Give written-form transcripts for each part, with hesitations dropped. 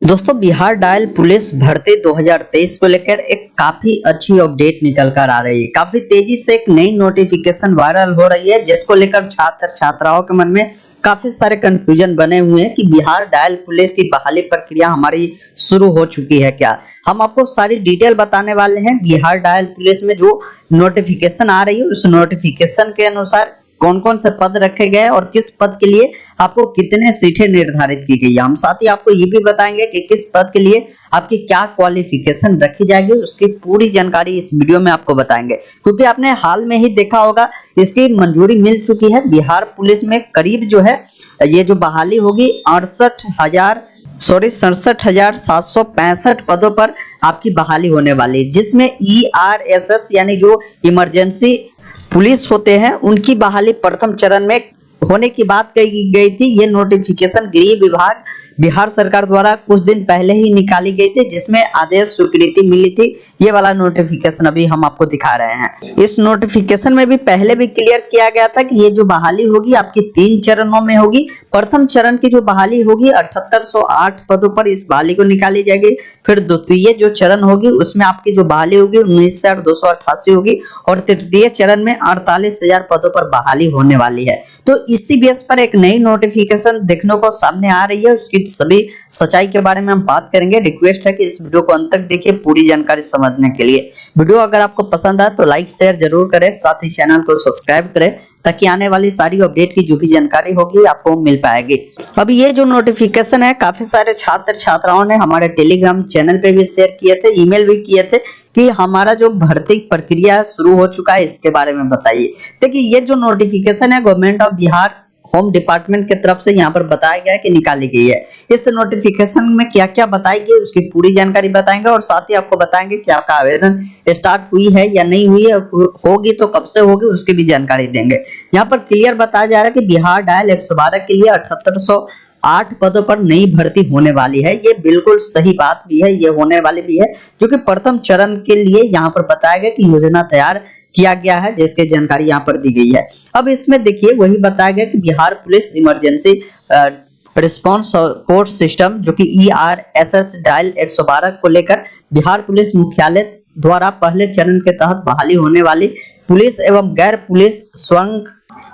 दोस्तों Bihar dial police भर्ती 2023 को लेकर एक काफी अच्छी अपडेट निकल कर आ रही है। काफी तेजी से एक नई नोटिफिकेशन वायरल हो रही है, जिसको लेकर छात्र छात्राओं के मन में काफी सारे कंफ्यूजन बने हुए हैं कि बिहार डायल पुलिस की बहाली प्रक्रिया हमारी शुरू हो चुकी है क्या। हम आपको सारी डिटेल बताने वाले हैं। बिहार डायल पुलिस में जो नोटिफिकेशन आ रही है उस नोटिफिकेशन के अनुसार कौन कौन से पद रखे गए और किस पद के लिए आपको कितने सीटें निर्धारित की गई है। हम साथ ही आपको ये भी बताएंगे कि किस पद के लिए आपकी क्या क्वालिफिकेशन रखी जाएगी, उसकी पूरी जानकारी इस वीडियो में आपको बताएंगे। क्योंकि आपने हाल में ही देखा होगा इसकी मंजूरी मिल चुकी है। बिहार पुलिस में करीब जो है ये जो बहाली होगी 67,765 पदों पर आपकी बहाली होने वाली है, जिसमें ERSS यानी जो इमरजेंसी पुलिस होते हैं उनकी बहाली प्रथम चरण में होने की बात कही गई थी। ये नोटिफिकेशन गृह विभाग बिहार सरकार द्वारा कुछ दिन पहले ही निकाली गई थी, जिसमें आदेश स्वीकृति मिली थी। ये वाला नोटिफिकेशन अभी हम आपको दिखा रहे हैं। इस नोटिफिकेशन में भी पहले भी क्लियर किया गया था कि ये जो बहाली होगी आपकी 3 चरणों में होगी। प्रथम चरण की जो बहाली होगी 7808 पदों पर इस बहाली को निकाली जाएगी। फिर द्वितीय जो चरण होगी उसमें आपकी जो बहाली होगी 19,288 होगी और तृतीय चरण में 48,000 पदों पर बहाली होने वाली है। तो इसी बेस पर एक नई नोटिफिकेशन देखने को सामने आ रही है। उसकी सभी सच्चाई के बारे में हम बात करेंगे। रिक्वेस्ट है कि इस वीडियो को अंत तक देखिए पूरी जानकारी समझने के लिए। वीडियो अगर आपको पसंद आए तो लाइक शेयर जरूर करें, साथ ही चैनल को सब्सक्राइब करें ताकि आने वाली सारी अपडेट की जो भी जानकारी होगी आपको मिल पाएगी। अब ये जो नोटिफिकेशन है काफी सारे छात्र छात्राओं ने हमारे टेलीग्राम चैनल पे भी शेयर किए थे, ईमेल भी किए थे कि हमारा जो भर्ती प्रक्रिया शुरू हो चुका है इसके बारे में बताइए। देखिए ये जो नोटिफिकेशन है government of Bihar home department की तरफ से यहाँ पर बताया गया है कि निकाली गई है। इस नोटिफिकेशन में क्या क्या बताई गई उसकी पूरी जानकारी बताएंगे और साथ ही आपको बताएंगे कि आपका आवेदन स्टार्ट हुई है या नहीं हुई है, होगी तो कब से होगी उसकी भी जानकारी देंगे। यहाँ पर क्लियर बताया जा रहा है कि बिहार डायल 112 के लिए 7808 पदों पर नई भर्ती होने वाली है। ये बिल्कुल सही बात भी है, ये होने वाली भी है, जो कि प्रथम चरण के लिए यहाँ पर बताया गया कि योजना तैयार किया गया है, जिसकी जानकारी यहाँ पर दी गई है। अब इसमें देखिए वही बताया गया कि Bihar police emergency response course system जो कि ERSS डायल 112 को लेकर बिहार पुलिस मुख्यालय द्वारा पहले चरण के तहत बहाली होने वाली पुलिस एवं गैर पुलिस स्वयं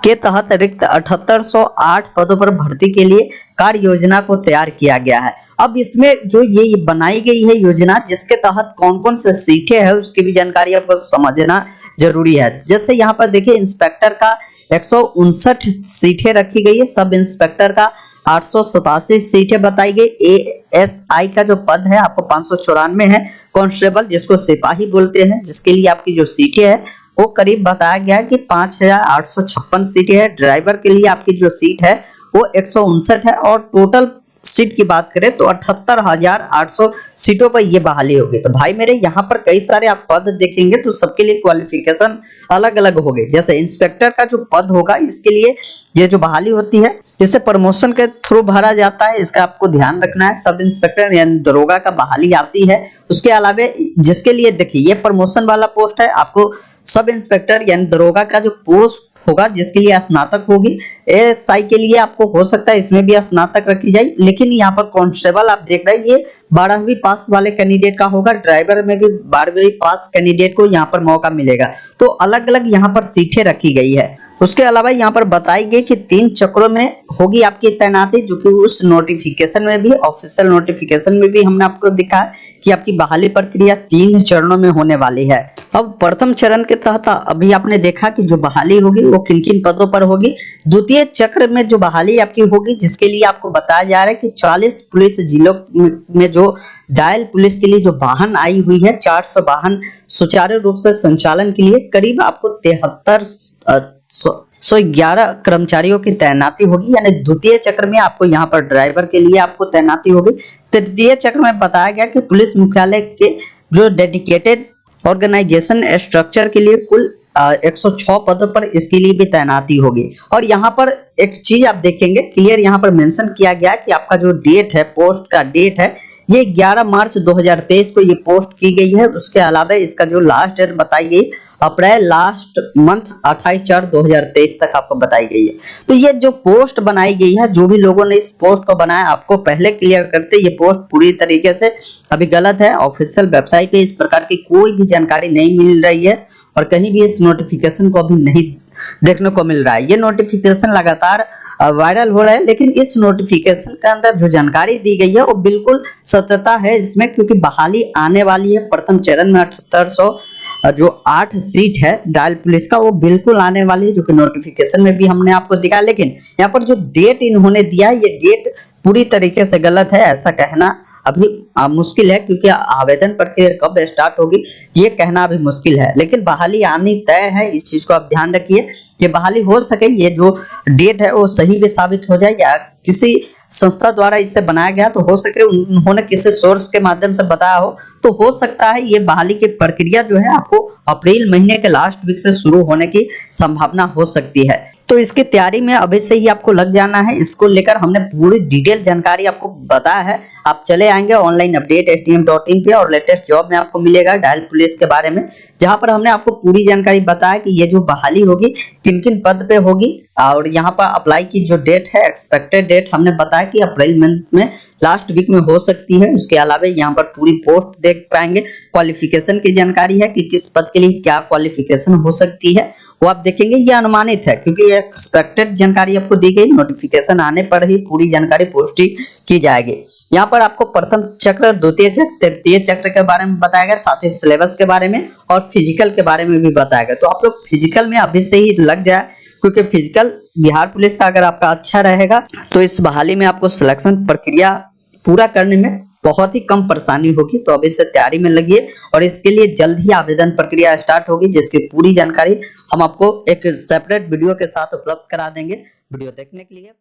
के तहत रिक्त 7808 पदों पर भर्ती के लिए कार्य योजना को तैयार किया गया है। अब इसमें जो ये बनाई गई है योजना, जिसके तहत कौन कौन से सीटें हैं उसकी भी जानकारी आपको समझना जरूरी है। जैसे यहाँ पर देखिए इंस्पेक्टर का 159 सीटें रखी गई है, सब इंस्पेक्टर का 887 सीटें बताई गई, ASI का जो पद है आपको 594 है, कांस्टेबल जिसको सिपाही बोलते हैं जिसके लिए आपकी जो सीटें है वो करीब बताया गया है कि 5,856 सीटें है। ड्राइवर के लिए आपकी जो सीट है वो 159 है और टोटल सीट की बात करें तो 78,800 सीटों पर ये बहाली होगी। तो भाई मेरे यहाँ पर कई सारे आप पद देखेंगे तो सबके लिए क्वालिफिकेशन अलग अलग होगी। जैसे इंस्पेक्टर का जो पद होगा इसके लिए ये जो बहाली होती है इसे प्रमोशन के थ्रू भरा जाता है, इसका आपको ध्यान रखना है। सब इंस्पेक्टर यानी दरोगा का बहाली आती है। उसके अलावा जिसके लिए देखिए ये प्रमोशन वाला पोस्ट है, आपको सब इंस्पेक्टर यानी दरोगा का जो पोस्ट होगा जिसके लिए स्नातक होगी। ASI के लिए आपको हो सकता है इसमें भी स्नातक रखी जाए, लेकिन यहाँ पर कांस्टेबल आप देख रहे हैं ये 12वीं पास वाले कैंडिडेट का होगा। ड्राइवर में भी 12वीं पास कैंडिडेट को यहाँ पर मौका मिलेगा। तो अलग अलग यहाँ पर सीटें रखी गई है। उसके अलावा यहाँ पर बताई गई कि 3 चक्रों में होगी आपकी तैनाती, जो कि उस नोटिफिकेशन में भी ऑफिशियल नोटिफिकेशन में भी हमने आपको दिखा कि आपकी बहाली प्रक्रिया 3 चरणों में होने वाली है। अब प्रथम चरण के तहत अभी आपने देखा कि जो बहाली होगी वो किन किन पदों पर होगी। द्वितीय चक्र में जो बहाली आपकी होगी जिसके लिए आपको बताया जा रहा है कि 40 पुलिस जिलों में जो डायल पुलिस के लिए जो वाहन आई हुई है 400 वाहन सुचारू रूप से संचालन के लिए करीब आपको 73,111 कर्मचारियों की तैनाती होगी। यानी द्वितीय चक्र में आपको यहाँ पर ड्राइवर के लिए आपको तैनाती होगी। तृतीय चक्र में बताया गया कि पुलिस मुख्यालय के जो डेडिकेटेड ऑर्गेनाइजेशन स्ट्रक्चर के लिए कुल 106 पदों पर इसके लिए भी तैनाती होगी। और यहाँ पर एक चीज आप देखेंगे क्लियर यहाँ पर मेंशन किया गया कि आपका जो डेट है, पोस्ट का डेट है ये 11 मार्च 2023 को ये पोस्ट की गई है। उसके अलावा इसका जो लास्ट डेट बताई गई अप्रैल लास्ट मंथ 28/4/2023 तक आपको बताई गई है। तो ये जो पोस्ट बनाई गई है, जो भी लोगों ने इस पोस्ट को बनाया, आपको पहले क्लियर करते ये पोस्ट पूरी तरीके से अभी गलत है। ऑफिशियल वेबसाइट पे इस प्रकार की कोई भी जानकारी नहीं मिल रही है और कहीं भी इस नोटिफिकेशन को अभी नहीं देखने को मिल रहा है। ये नोटिफिकेशन लगातार वायरल हो रहा है, लेकिन इस नोटिफिकेशन के अंदर जो जानकारी दी गई है वो बिल्कुल सत्यता है इसमें, क्योंकि बहाली आने वाली है। प्रथम चरण में 7800 जो 8 सीट है डायल पुलिस का वो बिल्कुल आने वाली है, जो कि नोटिफिकेशन में भी हमने आपको दिखाया। लेकिन यहाँ पर जो डेट इन्होंने दिया है ये डेट पूरी तरीके से गलत है, ऐसा कहना अभी मुश्किल है, क्योंकि आवेदन प्रक्रिया कब स्टार्ट होगी ये कहना अभी मुश्किल है। लेकिन बहाली आनी तय है, इस चीज को आप ध्यान रखिए कि बहाली हो सके। ये जो डेट है वो सही भी साबित हो जाए या किसी संस्था द्वारा इसे बनाया गया तो हो सके उन्होंने किसी सोर्स के माध्यम से बताया हो हो सकता है ये बहाली की प्रक्रिया जो है आपको अप्रैल महीने के लास्ट वीक से शुरू होने की संभावना हो सकती है। तो इसकी तैयारी में अभी से ही आपको लग जाना है। इसको लेकर हमने पूरी डिटेल जानकारी आपको बताया है। आप चले आएंगे ऑनलाइन अपडेट stm.in पे और लेटेस्ट जॉब में आपको मिलेगा डायल पुलिस के बारे में, जहां पर हमने आपको पूरी जानकारी बताया कि ये जो बहाली होगी किन किन पद पे होगी और यहाँ पर अप्लाई की जो डेट है एक्सपेक्टेड डेट हमने बताया कि अप्रैल मंथ में लास्ट वीक में हो सकती है। उसके अलावा यहाँ पर पूरी पोस्ट देख पाएंगे, क्वालिफिकेशन की जानकारी है कि किस पद के लिए क्या क्वालिफिकेशन हो सकती है वो आप देखेंगे। ये अनुमानित है क्योंकि ये एक्सपेक्टेड जानकारी आपको दी गई, नोटिफिकेशन आने पर ही पूरी जानकारी पोस्ट की जाएगी। यहाँ पर आपको प्रथम चक्र, द्वितीय चक्र, तृतीय चक्र के बारे में बताया गया, साथ ही सिलेबस के बारे में और फिजिकल के बारे में भी बताया गया। तो आप लोग फिजिकल में अभी से ही लग जाए, क्योंकि फिजिकल बिहार पुलिस का अगर आपका अच्छा रहेगा तो इस बहाली में आपको सिलेक्शन प्रक्रिया पूरा करने में बहुत ही कम परेशानी होगी। तो अभी से तैयारी में लगिए और इसके लिए जल्द ही आवेदन प्रक्रिया स्टार्ट होगी, जिसकी पूरी जानकारी हम आपको एक सेपरेट वीडियो के साथ उपलब्ध करा देंगे। वीडियो देखने के लिए